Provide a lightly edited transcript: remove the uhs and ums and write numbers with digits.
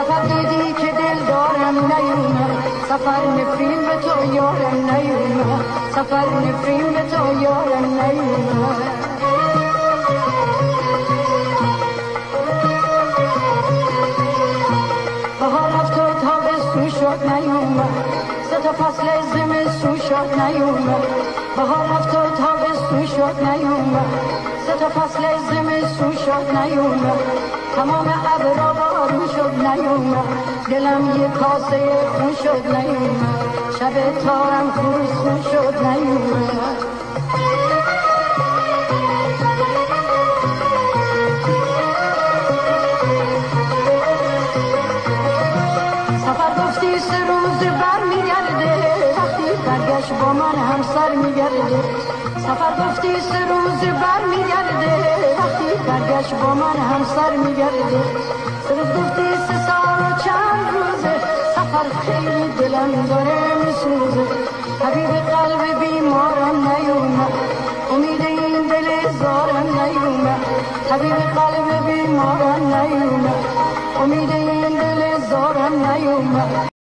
سفر دیدی که دل دارم نیومد، سفر نفرین به تو یارم نیومد، سفر نفرین به تو یارم نیومد. بهار رفت و تابستون شد نیومد، سه تا فصل زمستون شد نیومد. بهار رفت و تابستون شد نیومد، سه تا فصل زمستون شد نیومد. تمام ابرا بارون شد نیومد، دلم یه کاسه خون شد نیومد، شب تارم خون شد نیومد. سفر گفتی 3 روز بر میگرده، وقتی برگشت با من همسر میگرده. سفر گفتی 3 روز بر میگرده، وقتی برگشت با من همسر میگرده. 3 روز گفتی 3 سال و چند روزه، سفر خیلی دلم داره میسوزه. حبیب قلب بیمارم نیومد، امید این دل زارم نیومد. حبیب قلب بیمارم نیومد، امید این دل زارم نیومد.